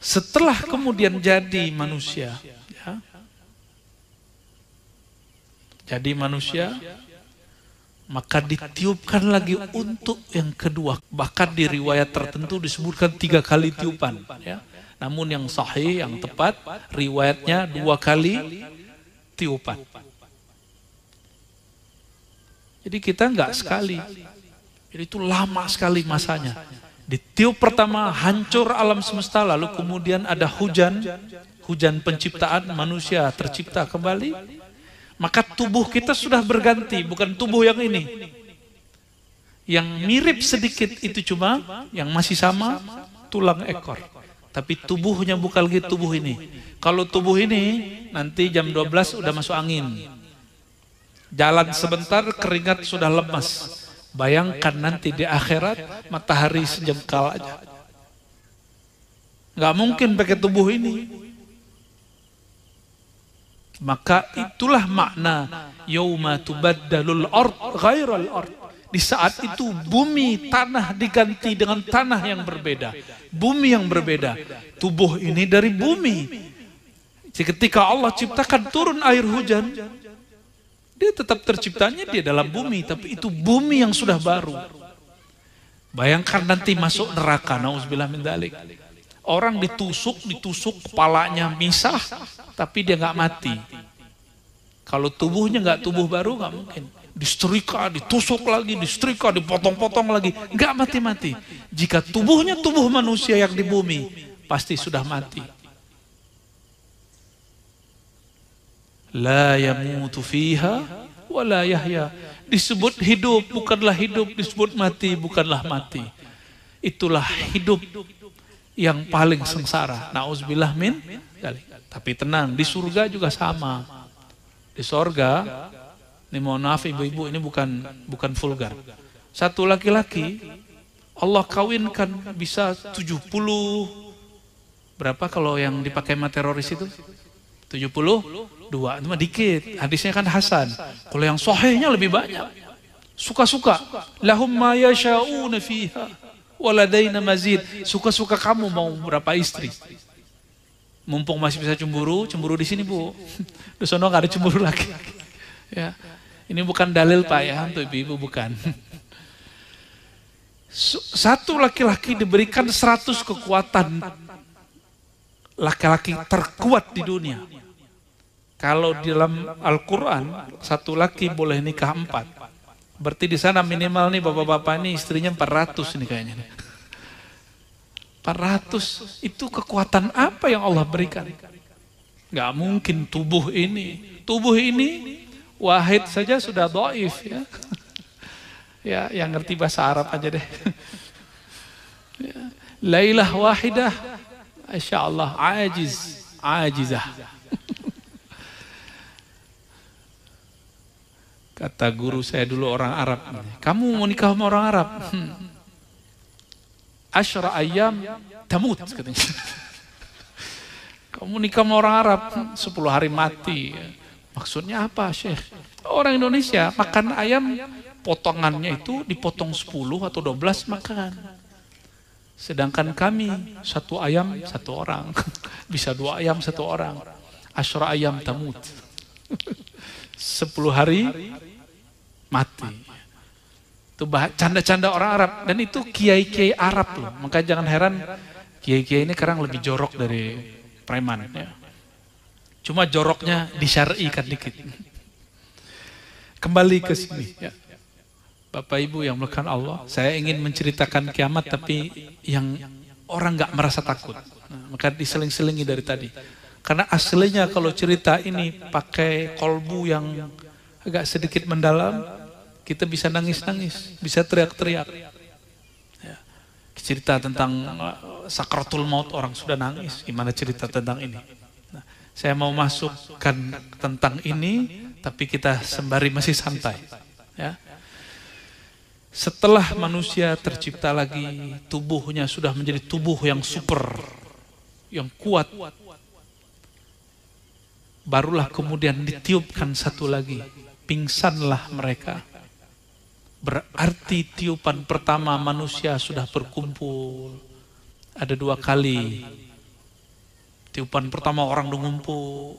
Setelah kemudian jadi manusia, ya, jadi manusia, maka ditiupkan lagi untuk yang kedua. Bahkan di riwayat tertentu disebutkan 3 kali tiupan. Ya. Namun yang sahih, yang tepat, riwayatnya 2 kali tiupan. Jadi kita enggak sekali. Jadi itu lama sekali masanya. Ditiup pertama hancur alam semesta, lalu kemudian ada hujan penciptaan, manusia tercipta kembali. Maka tubuh kita sudah berganti, bukan tubuh yang ini. Yang mirip sedikit itu cuma yang masih sama tulang ekor. Tapi tubuhnya bukan lagi tubuh ini. Kalau tubuh ini nanti jam 12 udah masuk angin. Jalan sebentar keringat sudah lemas. Bayangkan nanti di akhirat matahari sejengkal aja. Nggak mungkin pakai tubuh ini. Maka itulah makna yauma tubaddalul ard ghairal ard. Di saat itu bumi tanah diganti dengan tanah yang berbeda. Bumi yang berbeda. Tubuh ini dari bumi. Ketika Allah ciptakan turun air hujan, dia tetap terciptanya dia dalam bumi, tapi itu bumi yang sudah baru. Bayangkan nanti masuk neraka, nauzubillah min dzalik. Orang ditusuk kepalanya misah, tapi dia nggak mati. Kalau tubuhnya nggak tubuh baru nggak mungkin. Disetrika, ditusuk lagi, disetrika, dipotong-potong lagi, nggak mati-mati. Jika tubuhnya tubuh manusia yang di bumi, pasti sudah mati. La yamutu fiha wa la yahya. Disebut hidup bukanlah hidup, disebut mati bukanlah mati. Itulah hidup yang paling sengsara. Nauzubillah min dzalik. Tapi tenang, di surga juga sama. Di surga, ini mohon maaf ibu-ibu, ini bukan vulgar. Satu laki-laki Allah kawinkan bisa 70, berapa kalau yang dipakai sama teroris itu? 72, itu mah dikit. Hadisnya kan hasan. Kalau yang sahihnya lebih banyak. Suka-suka. Lahum ma yasha'una fiha waladaina mazid. Suka-suka kamu mau berapa istri. Mumpung masih bisa cemburu di sini Bu. Di sana nggak ada cemburu lagi. Ya, ini bukan dalil Pak ya untuk ibu-ibu, bukan. Satu laki-laki diberikan 100 kekuatan. Laki-laki terkuat di dunia. Kalau di dalam Al-Quran satu laki boleh nikah 4. Berarti di sana minimal nih bapak-bapak ini istrinya 400 nih kayaknya. 400 itu kekuatan apa yang Allah berikan? Gak mungkin tubuh ini. Tubuh ini wahid saja sudah dhaif ya. Ya, yang ngerti bahasa Arab aja deh. Ya. Lailah wahidah, Masya Allah, ajizah. Kata guru saya dulu orang Arab, kamu mau nikah sama orang Arab? Asyra ayyam tamut katanya. Kamu nikah sama orang Arab 10 hari mati. Maksudnya apa, Syekh? Orang Indonesia makan ayam potongannya itu dipotong 10 atau 12 makan. Sedangkan kami 1 ayam 1 orang. Bisa 2 ayam 1 orang. Asyra ayyam tamut. 10 hari mati. Itu canda-canda orang Arab, dan itu kiai-kiai Arab loh. Maka jangan heran kiai-kiai ini sekarang lebih jorok dari preman ya. Cuma joroknya disyar'ikan dikit. Kembali ke sini ya. Bapak Ibu yang melakukan Allah, saya ingin menceritakan kiamat tapi yang orang nggak merasa takut. Nah, maka diseling-selingi dari tadi. Karena aslinya kalau cerita ini pakai kolbu yang agak sedikit mendalam, kita bisa nangis-nangis, bisa teriak-teriak. Ya. Cerita tentang sakratul maut orang sudah nangis, gimana cerita tentang ini? Nah, saya mau masukkan tentang ini, tapi kita sembari masih santai. Ya. Setelah manusia tercipta lagi, tubuhnya sudah menjadi tubuh yang super, yang kuat. Barulah kemudian ditiupkan satu lagi, pingsanlah mereka. Berarti tiupan pertama manusia sudah berkumpul. Ada 2 kali Tiupan pertama orang ngumpul.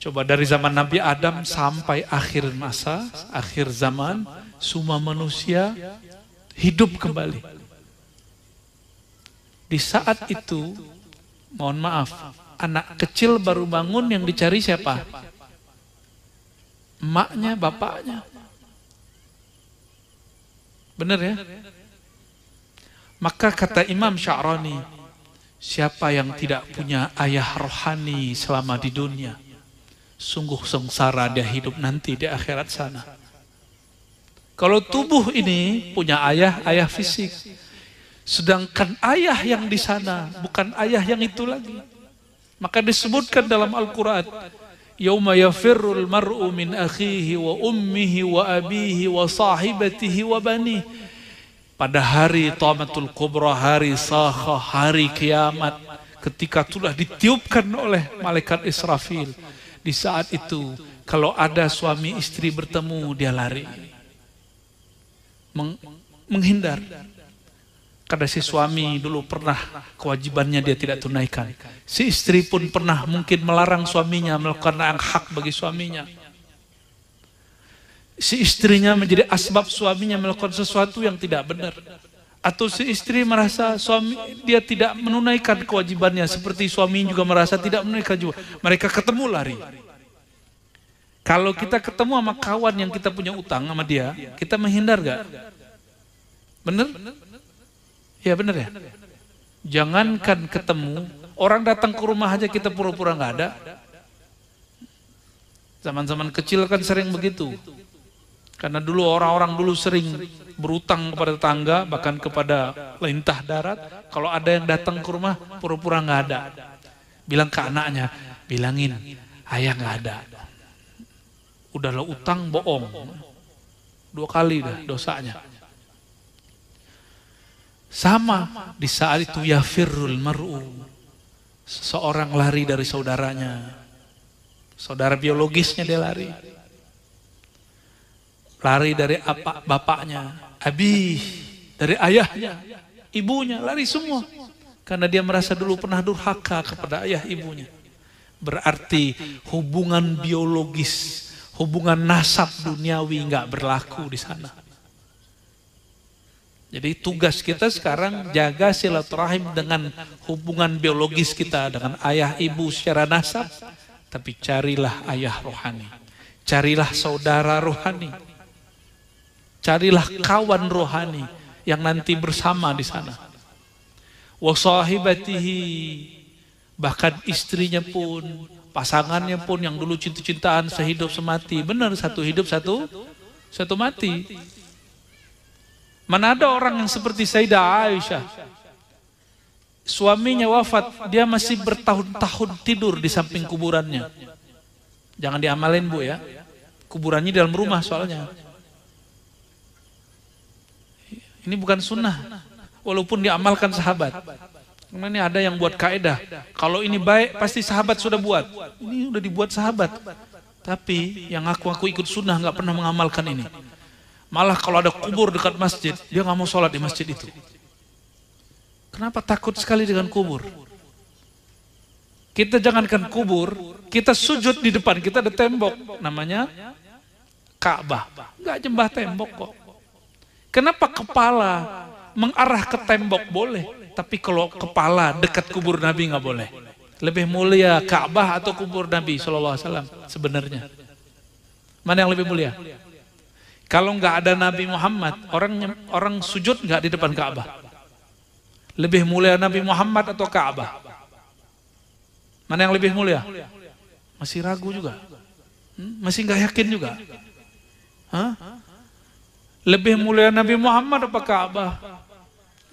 Coba dari zaman Nabi Adam sampai akhir masa, akhir zaman, semua manusia hidup kembali. Di saat itu, mohon maaf, anak kecil baru bangun yang dicari siapa? Emaknya, bapaknya. Benar ya? Maka kata Imam Sya'rani, siapa yang tidak punya ayah rohani selama di dunia, sungguh sengsara dia hidup nanti di akhirat sana. Kalau tubuh ini punya ayah, ayah fisik. Sedangkan ayah yang di sana bukan ayah yang itu lagi. Maka disebutkan dalam Al-Quran, Yauma yafirrul mar'u min akhihi wa ummihi wa abihi wa sahibatihi wa banihi. Pada hari Tamatul Kubra, hari Sakha, hari kiamat, ketika telah ditiupkan oleh malaikat Israfil, di saat itu kalau ada suami istri bertemu, dia lari, menghindar. Karena si suami dulu pernah kewajibannya dia tidak tunaikan. Si istri pun pernah mungkin melarang suaminya melakukan yang hak bagi suaminya. Si istrinya menjadi asbab suaminya melakukan sesuatu yang tidak benar. Atau si istri merasa suami dia tidak menunaikan kewajibannya, seperti suami juga merasa tidak menunaikan juga. Mereka ketemu lari. Kalau kita ketemu sama kawan yang kita punya utang sama dia, kita menghindar gak? Bener? Ya bener ya? Jangankan ketemu, orang datang ke rumah aja kita pura-pura gak ada. Zaman-zaman kecil kan sering begitu. Karena dulu orang-orang dulu sering berutang kepada tetangga, bahkan kepada lintah darat. Kalau ada yang datang ke rumah, pura-pura nggak ada. Bilang ke anaknya, bilangin, ayah nggak ada. Udahlah utang bohong. 2 kali dah dosanya. Sama di saat itu yafirrul mar'u. Seseorang lari dari saudaranya. Saudara biologisnya dia lari. Lari dari bapaknya, abi, dari ayahnya, ibunya, lari semua. Karena dia merasa dulu pernah durhaka kepada ayah ibunya. Berarti hubungan biologis, hubungan nasab duniawi nggak berlaku di sana. Jadi tugas kita sekarang jaga silaturahim dengan hubungan biologis kita dengan ayah ibu secara nasab, tapi carilah ayah rohani, carilah saudara rohani. Carilah kawan rohani yang nanti bersama di sana. Wa sahibatihi, bahkan istrinya pun, pasangannya pun yang dulu cinta-cintaan sehidup semati. Benar, satu hidup satu mati. Mana ada orang yang seperti Sayyidah Aisyah, suaminya wafat, dia masih bertahun-tahun tidur di samping kuburannya. Jangan diamalin Bu ya, kuburannya di dalam rumah soalnya. Ini bukan sunnah, walaupun diamalkan sahabat. Karena ini ada yang buat kaidah, kalau ini baik pasti sahabat sudah buat. Ini udah dibuat sahabat, tapi yang aku ikut sunnah nggak pernah mengamalkan ini. Malah kalau ada kubur dekat masjid, dia nggak mau sholat di masjid itu. Kenapa? Takut sekali dengan kubur. Kita jangankan kubur, kita sujud di depan kita ada tembok, namanya Ka'bah. Nggak nyembah tembok kok. Kenapa kepala mengarah ke tembok boleh, tapi kalau kepala dekat kubur Nabi nggak boleh? Lebih mulia Ka'bah atau kubur Nabi SAW sebenarnya? Mana yang lebih mulia? Kalau nggak ada Nabi Muhammad, orang sujud nggak di depan Ka'bah? Lebih mulia Nabi Muhammad atau Ka'bah? Mana yang lebih mulia? Masih ragu juga? Masih nggak yakin juga? Hah? Lebih mulia Nabi Muhammad apa Ka'bah?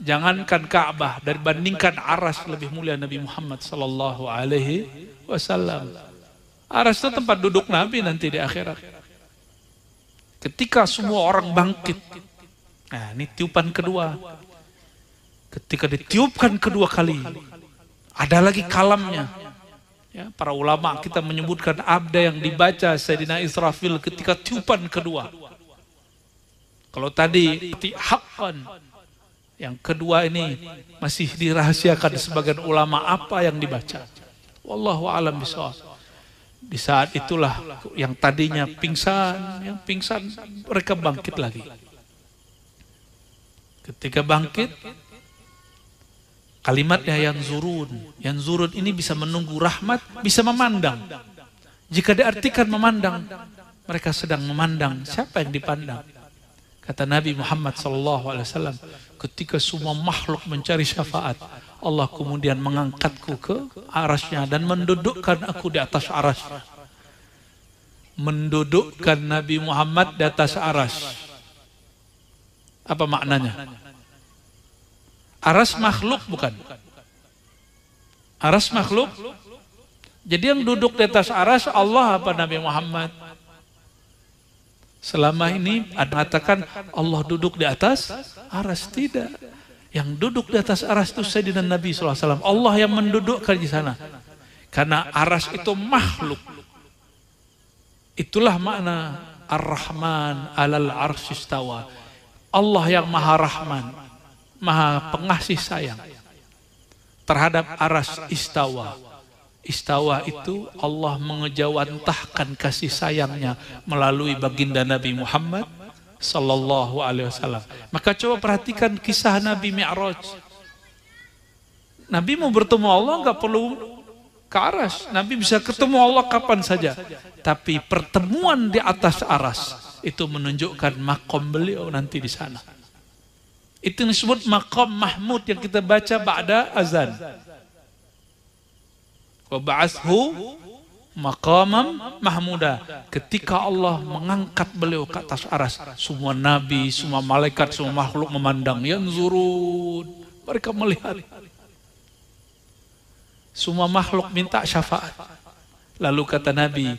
Jangankan Ka'bah, dibandingkan Aras lebih mulia Nabi Muhammad sallallahu alaihi wasallam. Aras itu tempat duduk Nabi nanti di akhirat. Ketika semua orang bangkit. Nah, ini tiupan kedua. Ketika ditiupkan kedua kali, ada lagi kalamnya. Ya, para ulama kita menyebutkan abda yang dibaca Sayyidina Israfil ketika tiupan kedua. Kalau tadi haqqan, Yang kedua ini masih dirahasiakan sebagian ulama apa yang dibaca. Wallahu a'lam bishawab. Di saat itulah yang tadinya pingsan, mereka bangkit lagi. Ketika bangkit, kalimatnya yang zurun ini bisa menunggu rahmat, bisa memandang. Jika diartikan memandang, mereka sedang memandang. Siapa yang dipandang? Kata Nabi Muhammad SAW, ketika semua makhluk mencari syafaat, Allah kemudian mengangkatku ke arasnya dan mendudukkan aku di atas aras. Mendudukkan Nabi Muhammad di atas aras. Apa maknanya? Aras makhluk bukan? Aras makhluk? Jadi yang duduk di atas aras Allah apa Nabi Muhammad? Selama ini ada mengatakan Allah duduk di atas aras. Tidak. Yang duduk di atas aras itu Sayyidina Nabi SAW. Allah yang mendudukkan di sana. Karena aras itu makhluk. Itulah makna Ar-Rahman alal arsyistawa. Allah yang maha rahman, maha pengasih sayang terhadap aras istawa. Istawa itu Allah mengejawantahkan kasih sayangnya melalui baginda Nabi Muhammad sallallahu alaihi wasallam. Maka coba perhatikan kisah Nabi Mi'raj. Nabi mau bertemu Allah nggak perlu ke aras. Nabi bisa ketemu Allah kapan saja. Tapi pertemuan di atas aras itu menunjukkan makom beliau nanti di sana. Itu disebut makom Mahmud yang kita baca ba'da azan. Wa ba'athu maqamam mahmuda. Ketika Allah mengangkat beliau ke atas aras, semua nabi, semua malaikat, semua makhluk memandang. Yanzurun, mereka melihat. Semua makhluk minta syafaat. Lalu kata Nabi,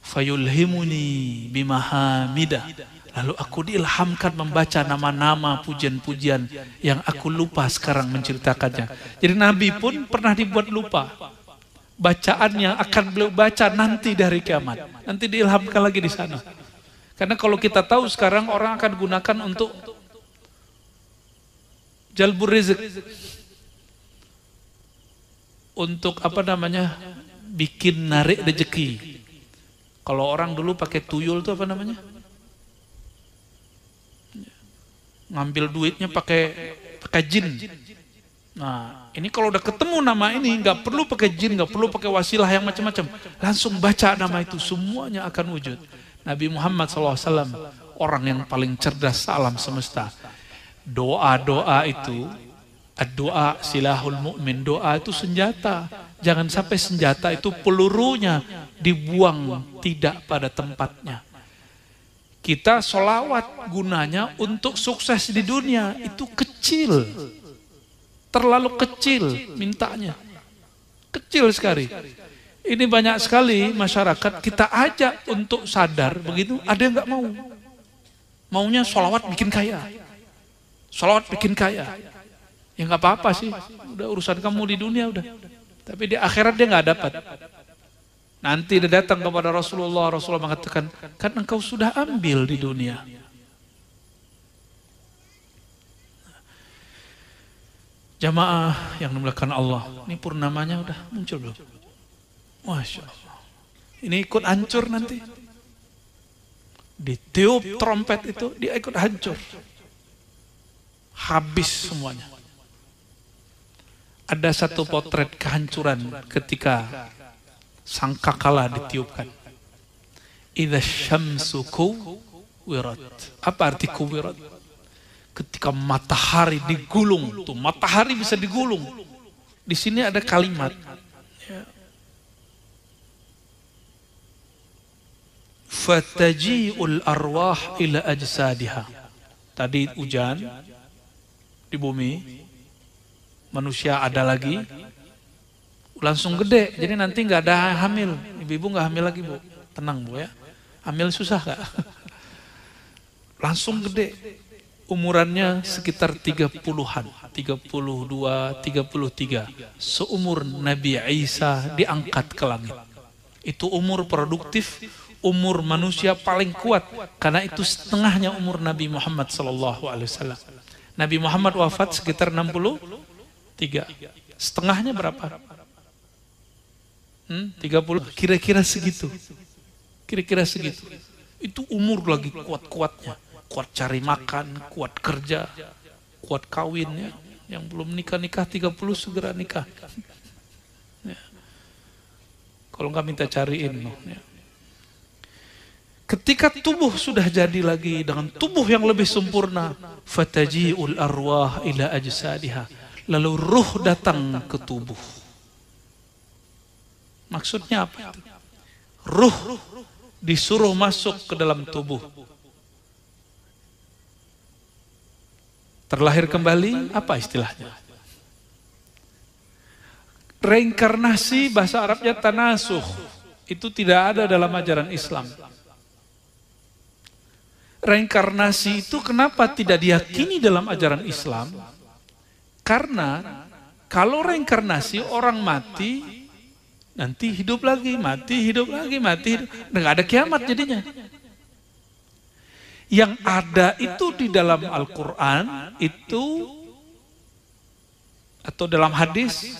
fayulhimuni bimahamidah. Lalu aku diilhamkan membaca nama-nama pujian-pujian yang aku lupa sekarang menceritakannya. Jadi Nabi pun pernah dibuat lupa. Bacaan yang akan beliau baca nanti dari kiamat. Nanti diilhamkan lagi di sana. Karena kalau kita tahu sekarang orang akan gunakan untuk jalbur rezeki. Untuk apa namanya? Bikin narik rezeki. Kalau orang dulu pakai tuyul itu apa namanya? Ngambil duitnya pakai jin. Nah, ini kalau udah ketemu nama ini, nggak perlu pakai jin, nggak perlu pakai wasilah yang macam-macam. Langsung baca nama itu, semuanya akan wujud. Nabi Muhammad SAW, orang yang paling cerdas alam semesta. Doa-doa itu, doa silahul mu'min, doa itu senjata. Jangan sampai senjata itu pelurunya dibuang tidak pada tempatnya. Kita sholawat gunanya untuk sukses di dunia, itu kecil. Terlalu kecil mintanya. Kecil sekali. Ini banyak sekali masyarakat kita ajak untuk sadar begitu, ada yang nggak mau. Maunya sholawat bikin kaya. Sholawat bikin kaya. Ya nggak apa-apa sih. Udah urusan kamu di dunia udah. Tapi di akhirat dia nggak dapat. Nanti dia datang kepada Rasulullah. Rasulullah mengatakan, kan engkau sudah ambil di dunia. Jamaah yang dimuliakan Allah, ini purnamanya udah muncul belum? Masya Allah. Ini ikut hancur nanti. Ditiup trompet itu, dia ikut hancur. Habis semuanya. Ada satu potret kehancuran ketika sangkakala ditiupkan. Idza syamsu kuwirat. Apa arti kuwirat? Ketika matahari digulung, tuh matahari bisa digulung. Di sini ada kalimat. Fataji'ul arwah ila ajsadiha. Tadi hujan di bumi, manusia ada lagi, langsung gede. Jadi nanti nggak ada hamil. Ibu-ibu nggak hamil lagi, Bu. Tenang, Bu ya. Hamil susah nggak? Langsung gede. Umurannya sekitar 30-an, 32, 33. Seumur Nabi Isa diangkat ke langit. Itu umur produktif, umur manusia paling kuat. Karena itu setengahnya umur Nabi Muhammad SAW. Nabi Muhammad wafat sekitar 63. Setengahnya berapa? 30. Kira-kira segitu. Kira-kira segitu. Itu umur lagi kuat-kuatnya. Kuat cari makan, kuat kerja, kuat kawin ya. Yang belum nikah-nikah 30 segera nikah. Ya. Kalau nggak minta cariin. Ya. Ketika tubuh sudah jadi lagi dengan tubuh yang lebih sempurna, fataji'ul arwah ila ajsadiha. Lalu ruh datang ke tubuh. Maksudnya apa itu? Ruh disuruh masuk ke dalam tubuh. Terlahir kembali, apa istilahnya? Reinkarnasi bahasa Arabnya tanasuh. Itu tidak ada dalam ajaran Islam. Reinkarnasi itu kenapa tidak diyakini dalam ajaran Islam? Karena kalau reinkarnasi orang mati, nanti hidup lagi, mati, hidup lagi, mati, hidup. Nggak ada kiamat jadinya. Yang ada itu di dalam Al-Quran, itu atau dalam hadis,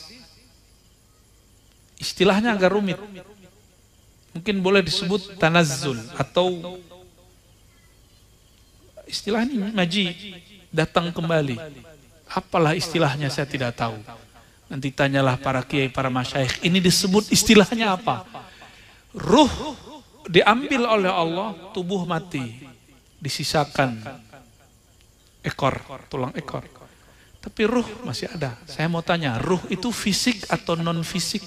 istilahnya agak rumit. Mungkin boleh disebut tanazzul atau istilah ini maji, datang kembali. Apalah istilahnya saya tidak tahu. Nanti tanyalah para kiai, para masyayikh. Ini disebut istilahnya apa? Ruh diambil oleh Allah, tubuh mati. Disisakan ekor, tulang ekor. Tapi ruh masih ada. Saya mau tanya, ruh itu fisik atau non-fisik?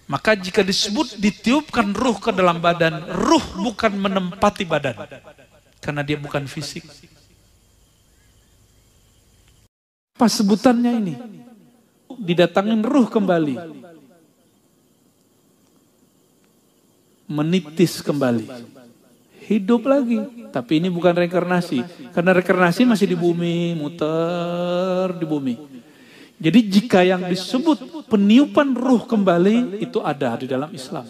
Maka jika disebut ditiupkan ruh ke dalam badan, ruh bukan menempati badan. Karena dia bukan fisik. Apa sebutannya ini? Didatangin ruh kembali. Menitis kembali. Hidup lagi. Tapi ini bukan reinkarnasi. Karena reinkarnasi masih di bumi, muter di bumi. Jadi jika yang disebut peniupan ruh kembali, itu ada di dalam Islam.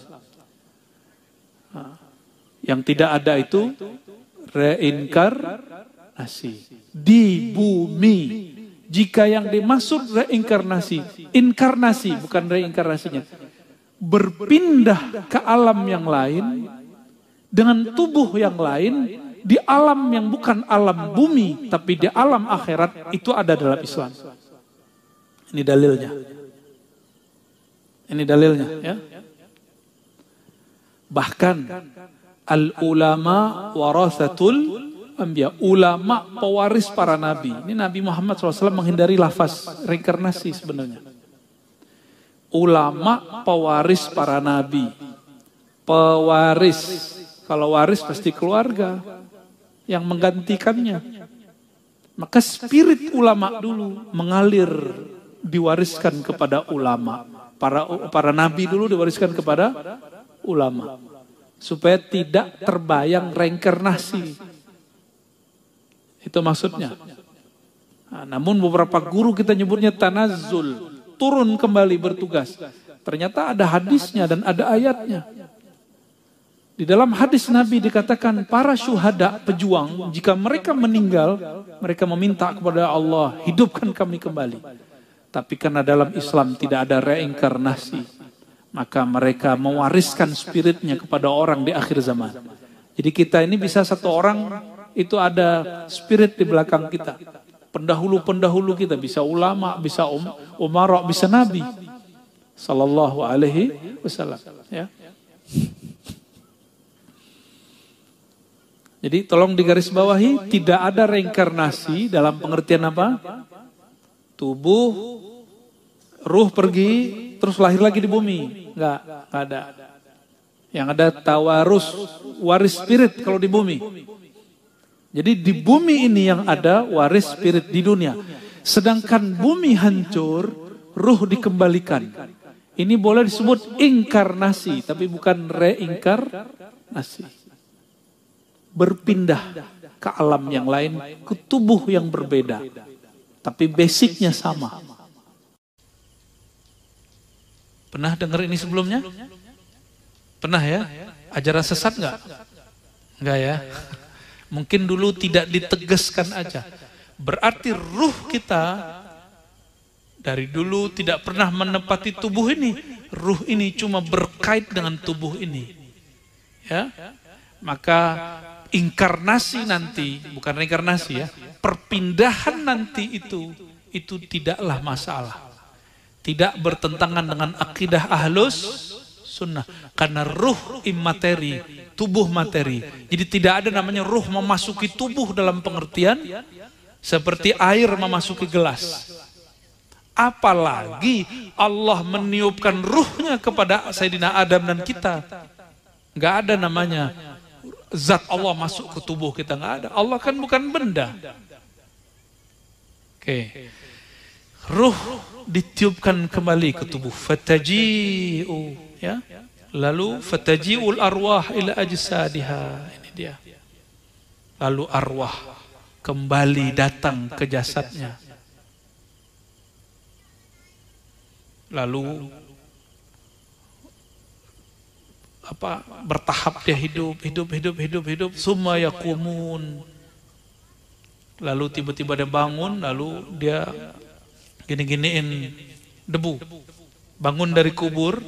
Yang tidak ada itu reinkarnasi. Di bumi. Jika yang dimaksud reinkarnasi, inkarnasi bukan reinkarnasinya. Berpindah ke alam yang lain, dengan tubuh yang lain, di alam yang bukan alam bumi, tapi di alam akhirat, itu ada dalam Islam. Ini dalilnya. Ini dalilnya ya. Bahkan al-ulama warasatul anbiya, ulama pewaris para nabi. Ini Nabi Muhammad SAW menghindari lafaz reinkarnasi sebenarnya. Ulama pewaris para nabi. Pewaris. Kalau waris pasti keluarga yang menggantikannya. Maka spirit ulama dulu mengalir, diwariskan kepada ulama. Para nabi dulu diwariskan kepada ulama. Supaya tidak terbayang reinkarnasi. Itu maksudnya. Nah, namun beberapa guru kita nyebutnya tanazzul. Turun kembali bertugas. Ternyata ada hadisnya dan ada ayatnya. Di dalam hadis Nabi dikatakan para syuhada pejuang, jika mereka meninggal, mereka meminta kepada Allah, hidupkan kami kembali. Tapi karena dalam Islam tidak ada reinkarnasi, maka mereka mewariskan spiritnya kepada orang di akhir zaman. Jadi kita ini bisa satu orang, itu ada spirit di belakang kita. Pendahulu-pendahulu kita, bisa ulama, bisa umara, bisa nabi. Sallallahu alaihi wasallam. Ya. Jadi tolong digarisbawahi, tidak ada reinkarnasi dalam pengertian apa? Tubuh, ruh pergi, terus lahir lagi di bumi. Enggak ada. Yang ada tawarus, waris spirit kalau di bumi. Jadi di bumi ini yang ada waris spirit di dunia. Sedangkan bumi hancur, ruh dikembalikan. Ini boleh disebut inkarnasi, tapi bukan reinkarnasi. Berpindah ke alam yang lain, ke tubuh yang berbeda. Tapi basicnya sama. Pernah dengar ini sebelumnya? Pernah ya? Ajaran sesat enggak? Enggak ya? Mungkin dulu tidak ditegaskan aja. Berarti ruh kita dari dulu tidak pernah menempati tubuh ini. Ruh ini cuma berkait dengan tubuh ini. Ya, maka inkarnasi nanti, bukan reinkarnasi ya, perpindahan nanti itu tidaklah masalah. Tidak bertentangan dengan akidah ahlus sunnah. Karena ruh imateri, tubuh materi. Jadi tidak ada namanya ruh memasuki tubuh dalam pengertian seperti air memasuki gelas. Apalagi Allah meniupkan ruhnya kepada Sayyidina Adam dan kita. Nggak ada namanya zat Allah masuk ke tubuh kita, nggak ada. Allah kan bukan benda. Oke. Ruh ditiupkan kembali ke tubuh. Fataji'u, ya. Lalu fataji'ul arwah ila ajsadiha. Ini dia. Lalu arwah kembali datang ke jasadnya. Lalu bertahap dia hidup, summa yaqumun. Lalu tiba-tiba dia bangun, lalu dia gini-giniin debu. Bangun dari kubur.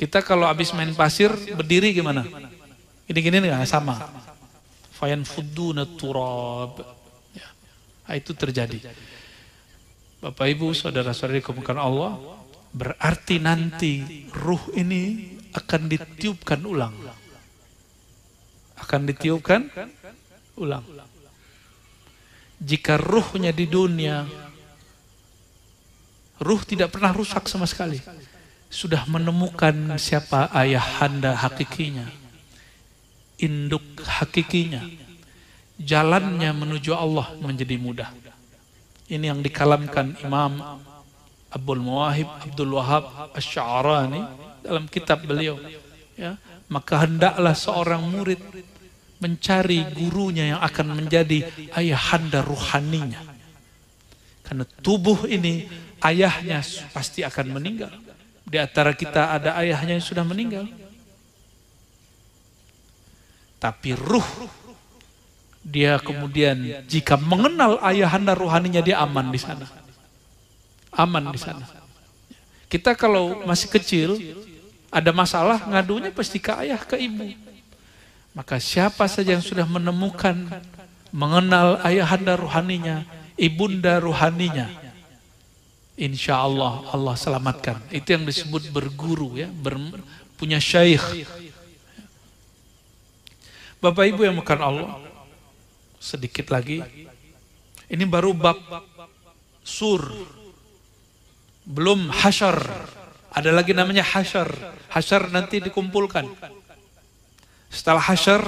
Kita kalau habis main pasir berdiri gimana? Gini-giniin enggak? Sama. Fayanfudduna turab. Ya. Nah, itu terjadi. Bapak Ibu, saudara-saudari dikasihi Allah, berarti nanti ruh ini akan ditiupkan ulang. Akan ditiupkan ulang. Jika ruhnya di dunia, ruh tidak pernah rusak sama sekali. Sudah menemukan siapa ayahanda hakikinya, induk hakikinya, jalannya menuju Allah menjadi mudah. Ini yang dikalamkan Imam Abdul Mawahib Abdul Wahab Asy-Sya'rani dalam kitab beliau. Ya, maka hendaklah seorang murid mencari gurunya yang akan menjadi ayahanda ruhaninya. Karena tubuh ini ayahnya pasti akan meninggal. Di antara kita ada ayahnya yang sudah meninggal. Tapi ruh, dia kemudian jika mengenal ayahanda ruhaninya, dia aman di sana. Aman di sana. Kita kalau masih kecil, ada masalah, ngadunya pasti ke ayah, ke ibu. Maka siapa saja yang sudah menemukan, mengenal ayahanda ruhaninya, ibunda ruhaninya, insya Allah Allah selamatkan. Itu yang disebut berguru, ya, punya syaikh. Bapak Ibu yang bukan Allah, sedikit lagi. Ini baru bab sur, belum hasyar. Ada lagi namanya hasyar. Hasyar nanti dikumpulkan. Setelah hasyar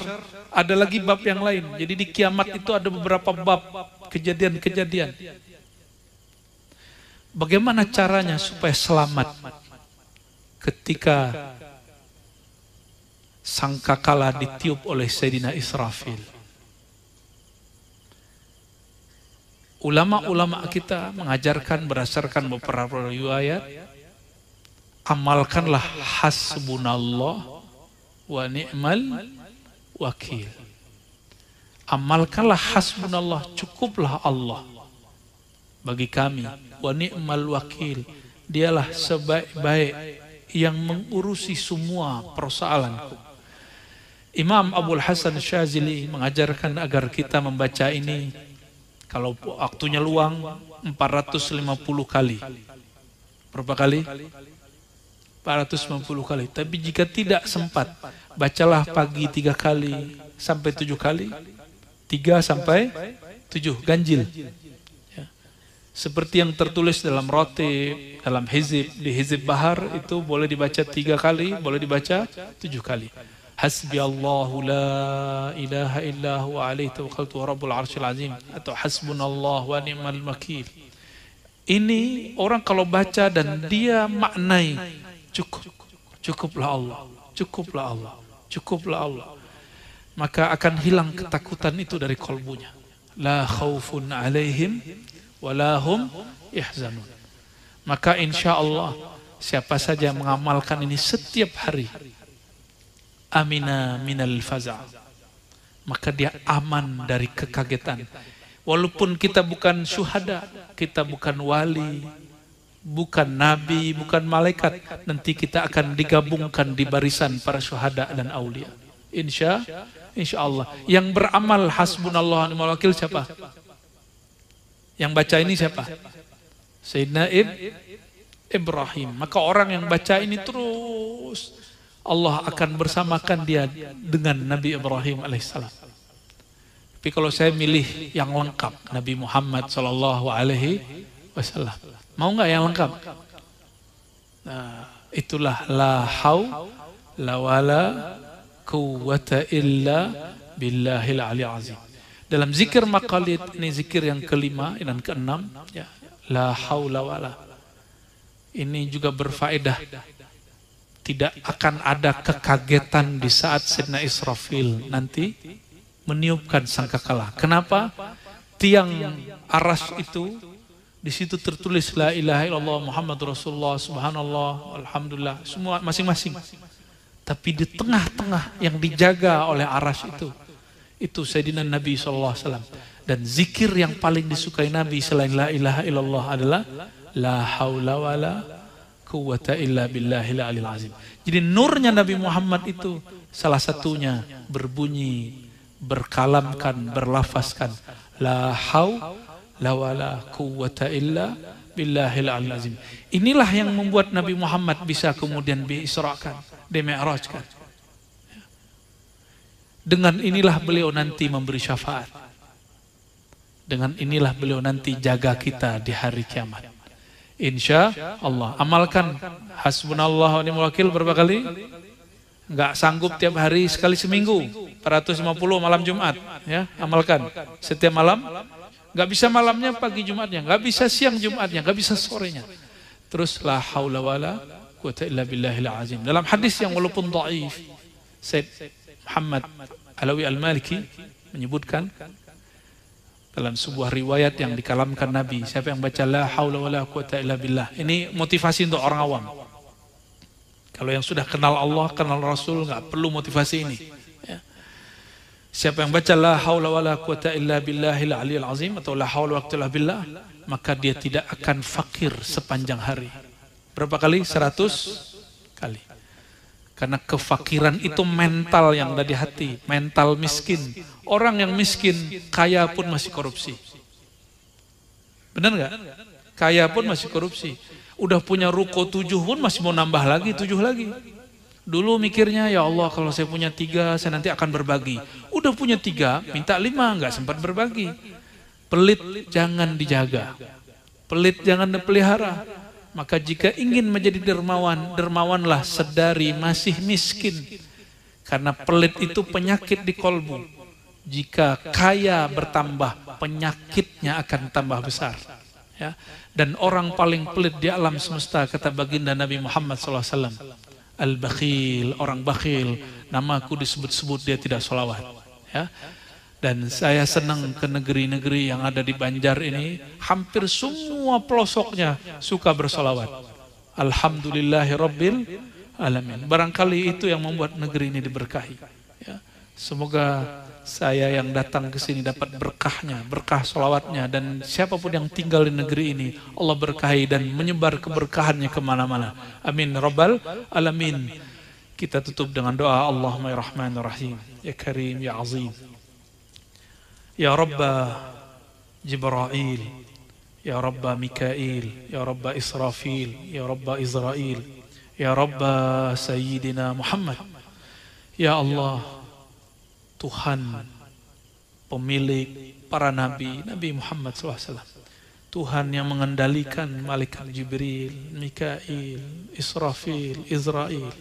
ada lagi bab yang lain. Jadi di kiamat itu ada beberapa bab kejadian-kejadian. Bagaimana caranya supaya selamat ketika sangkakala ditiup oleh Sayyidina Israfil? Ulama-ulama kita mengajarkan berdasarkan beberapa riwayat, amalkanlah hasbunallah wa ni'mal wakil. Amalkanlah hasbunallah, cukuplah Allah bagi kami, wa ni'mal wakil, dialah sebaik-baik yang mengurusi semua persoalanku. Imam Abul Hasan Syazili mengajarkan agar kita membaca ini kalau waktunya luang 450 kali. Berapa kali? 450 kali. Tapi jika tidak sempat, bacalah pagi 3 kali sampai 7 kali. 3 sampai 7, ganjil. Ya. Seperti yang tertulis dalam rotib, dalam hizib, di hizib bahar itu boleh dibaca 3 kali, boleh dibaca 7 kali. Hasbi Allahu la ilaha illa huwa alaihi tawakkaltu wa rabbul arsyil azim, atau hasbunallah wa ni'mal wakil. Ini orang kalau baca dan dia maknai, cukuplah Allah, cukuplah Allah, cukuplah Allah, maka akan hilang ketakutan itu dari kolbunya. La khaufun alaihim wa la hum yahzanun. Maka insya Allah siapa saja mengamalkan ini setiap hari, amina minal faza', maka dia aman dari kekagetan. Walaupun kita bukan syuhada, kita bukan wali, bukan nabi, bukan malaikat, nanti kita akan digabungkan di barisan para syuhada dan aulia. Insya Allah. Yang beramal hasbunallah wa ni'mal wakil siapa? Yang baca ini siapa? Sayyidina Ibrahim. Maka orang yang baca ini terus, Allah akan bersamakan dia dengan Nabi Ibrahim alaihissalam. Tapi kalau saya milih yang lengkap, Nabi Muhammad sallallahu alaihi wasallam. Mau nggak yang lengkap? Nah, itulah la haula wala quwwata illa billahil aliyil azim. Dalam zikir maqalid, ini zikir yang kelima dan keenam, ya, la haula wala. Ini juga berfaedah. Tidak akan ada kekagetan di saat Sayyidina Israfil nanti meniupkan sangkakala. Kenapa? Tiang aras itu, di situ tertulis la ilaha illallah Muhammad Rasulullah, subhanallah, alhamdulillah, semua masing-masing. Tapi di tengah-tengah yang dijaga oleh aras itu Sayyidina Nabi SAW. Dan zikir yang paling disukai Nabi selain la ilaha illallah adalah la haula wala quwwata illa billahil aliyil azim. Jadi nurnya Nabi Muhammad itu salah satunya berbunyi, berkalamkan, berlafazkan la haula wala quwwata illa billahil aliyil azim. Inilah yang membuat Nabi Muhammad bisa kemudian diisrakan, dimi'rajkan. Dengan inilah beliau nanti memberi syafaat. Dengan inilah beliau nanti jaga kita di hari kiamat. Insya Allah. Amalkan hasbunallah wa ni'mal wakil berapa kali? Enggak sanggup tiap hari, sekali seminggu 450 malam Jumat, ya, amalkan setiap malam. Enggak bisa malamnya, pagi Jumatnya, enggak bisa siang Jumatnya, enggak bisa sorenya. Terus la haula wala quwwata illa billahil azim. Dalam hadis yang walaupun dhaif, Said Muhammad Alawi Al-Maliki menyebutkan dalam sebuah riwayat yang dikalamkan Nabi, siapa yang baca la haula wala quwwata illa billah, ini motivasi untuk orang awam. Kalau yang sudah kenal Allah, kenal Rasul, nggak perlu motivasi ini, ya. Siapa yang baca la haula wala quwwata illa billahil aliyil azim atau la haula wala quwwata illa billah, maka dia tidak akan fakir sepanjang hari. Berapa kali? 100 kali. Karena kefakiran itu mental yang ada di hati, mental miskin. Orang yang miskin, kaya pun masih korupsi. Benar nggak? Kaya pun masih korupsi. Udah punya ruko 7 pun masih mau nambah lagi, 7 lagi. Dulu mikirnya, ya Allah kalau saya punya 3, saya nanti akan berbagi. Udah punya 3, minta 5, nggak sempat berbagi. Pelit jangan dijaga. Pelit jangan dipelihara. Maka jika ingin menjadi dermawan, dermawanlah sedari masih miskin. Karena pelit itu penyakit di kolbu. Jika kaya bertambah, penyakitnya akan tambah besar. Ya. Dan orang paling pelit di alam semesta, kata baginda Nabi Muhammad SAW, Al-Bakhil, orang bakhil, namaku disebut-sebut dia tidak sholawat. Ya. Dan saya senang ke negeri-negeri yang ada di Banjar ini, hampir semua pelosoknya suka bersolawat. Alhamdulillahi Rabbil Alamin. Barangkali itu yang membuat negeri ini diberkahi. Ya. Semoga saya yang datang ke sini dapat berkahnya, berkah solawatnya, dan siapapun yang tinggal di negeri ini, Allah berkahi dan menyebar keberkahannya kemana-mana. Amin Rabbal Alamin. Kita tutup dengan doa Allahumma ya Rahman ya Rahim, ya Karim ya Azim. Ya Rabba Jibril, Ya Rabba Mikail, Ya Rabba Israfil, Ya Rabba Israel, Ya Rabba Sayyidina Muhammad. Ya Allah, Tuhan pemilik para nabi, Nabi Muhammad SAW. Tuhan yang mengendalikan malaikat Jibril, Mikail, Israfil, Israel.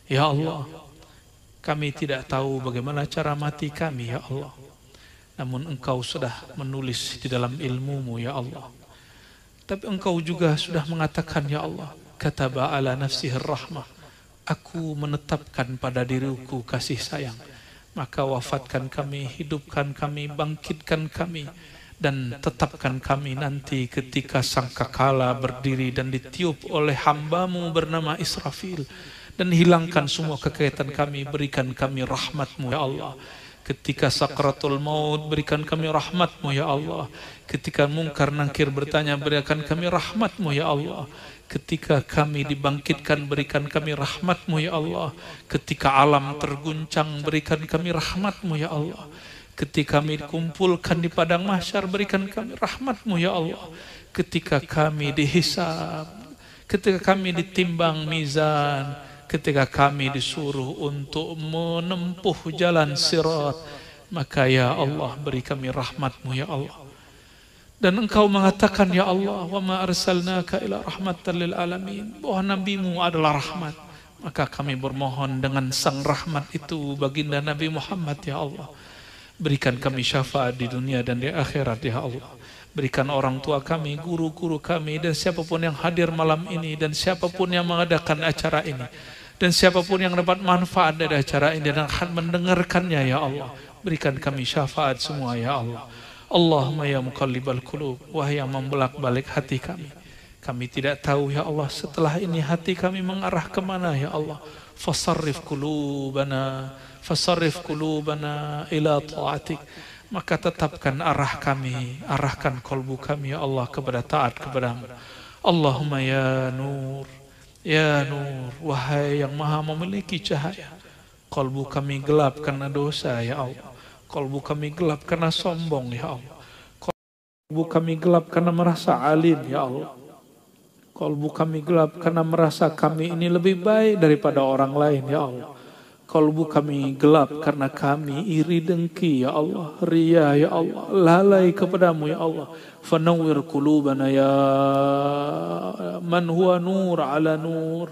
Ya Allah, kami tidak tahu bagaimana cara mati kami, ya Allah. Namun Engkau sudah menulis di dalam ilmu-Mu, ya Allah. Tapi Engkau juga sudah mengatakan, ya Allah, kataba ala nafsihir rahmah. Aku menetapkan pada diriku kasih sayang. Maka wafatkan kami, hidupkan kami, bangkitkan kami, dan tetapkan kami nanti ketika sangkakala berdiri dan ditiup oleh hamba-Mu bernama Israfil. Dan hilangkan semua kekaitan kami, berikan kami rahmat-Mu, ya Allah. Ketika sakratul maut, berikan kami rahmat-Mu ya Allah. Ketika mungkar nangkir bertanya, berikan kami rahmat-Mu ya Allah. Ketika kami dibangkitkan, berikan kami rahmat-Mu ya Allah. Ketika alam terguncang, berikan kami rahmat-Mu ya Allah. Ketika kami dikumpulkan di padang mahsyar, berikan kami rahmat-Mu ya Allah. Ketika kami dihisab, ketika kami ditimbang mizan, ketika kami disuruh untuk menempuh jalan sirat, maka ya Allah beri kami rahmat-Mu ya Allah. Dan Engkau mengatakan ya Allah, wa ma arsalnaka ila rahmatan lil alamin, bahwa nabimu adalah rahmat. Maka kami bermohon dengan sang rahmat itu baginda Nabi Muhammad ya Allah. Berikan kami syafaat di dunia dan di akhirat ya Allah. Berikan orang tua kami, guru-guru kami, dan siapapun yang hadir malam ini, dan siapapun yang mengadakan acara ini, dan siapapun yang dapat manfaat dari acara ini dan akan mendengarkannya ya Allah. Berikan kami syafaat semua ya Allah. Allahumma ya muqallibal qulub, wahai yang membelak-balik hati kami. Kami tidak tahu ya Allah setelah ini hati kami mengarah kemana ya Allah. Fasarrif qulubana ila ta'atik. Maka tetapkan arah kami, arahkan kolbu kami ya Allah kepada taat kepadamu. Allahumma ya nur, wahai yang maha memiliki cahaya. Kolbu kami gelap karena dosa ya Allah. Kolbu kami gelap karena sombong ya Allah. Kolbu kami gelap karena merasa alim ya Allah. Kolbu kami gelap karena merasa kami ini lebih baik daripada orang lain ya Allah. Kolbu kami gelap karena kami iri dengki ya Allah, ria ya Allah, lalai kepadamu ya Allah. Fanawwir qulubana ya man huwa nur ala nur.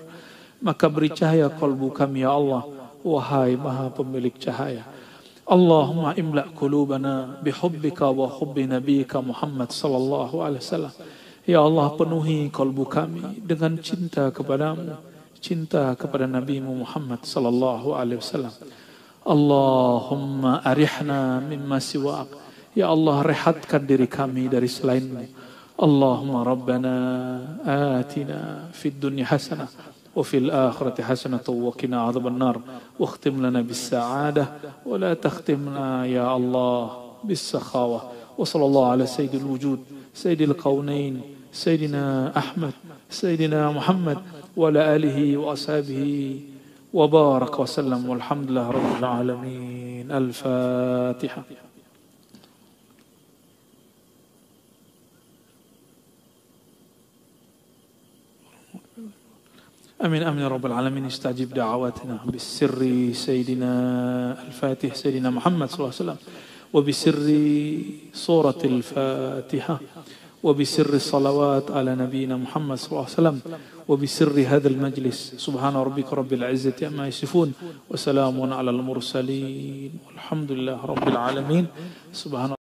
Maka beri cahaya kolbu kami ya Allah, wahai maha pemilik cahaya. Allahumma imla qulubana bihubbika wa hubbi nabiyika Muhammad sallallahu alaihi wasallam. Ya Allah, penuhi kolbu kami dengan cinta kepadamu, cinta kepada Nabi Muhammad sallallahu alaihi wasallam. Allahumma arihna mimma siwak. Ya Allah, rehatkan diri kami dari selainmu. Allahumma rabbana atina fid dunya hasanah wa fil akhirati hasanah wa qina adzaban nar wa khtim lana bis sa'adah wa la takhtimna ya Allah bis sakhawa. Wa sallallahu ala sayyidil wujud sayyidil qaunain sayyidina Ahmad sayyidina Muhammad وعلى آله وأصحابه وبارك وسلم والحمد لله رب العالمين. الفاتحة. آمين آمين يا رب العالمين. استجب دعواتنا بالسر سيدنا الفاتح سيدنا محمد صلى الله عليه وسلم، وبسر سورة الفاتحة، وبسر الصلوات على نبينا محمد صلى الله عليه وسلم، وبسر هذا المجلس. سبحان ربك رب العزة عما يصفون وسلام على المرسلين والحمد لله رب العالمين. سبحان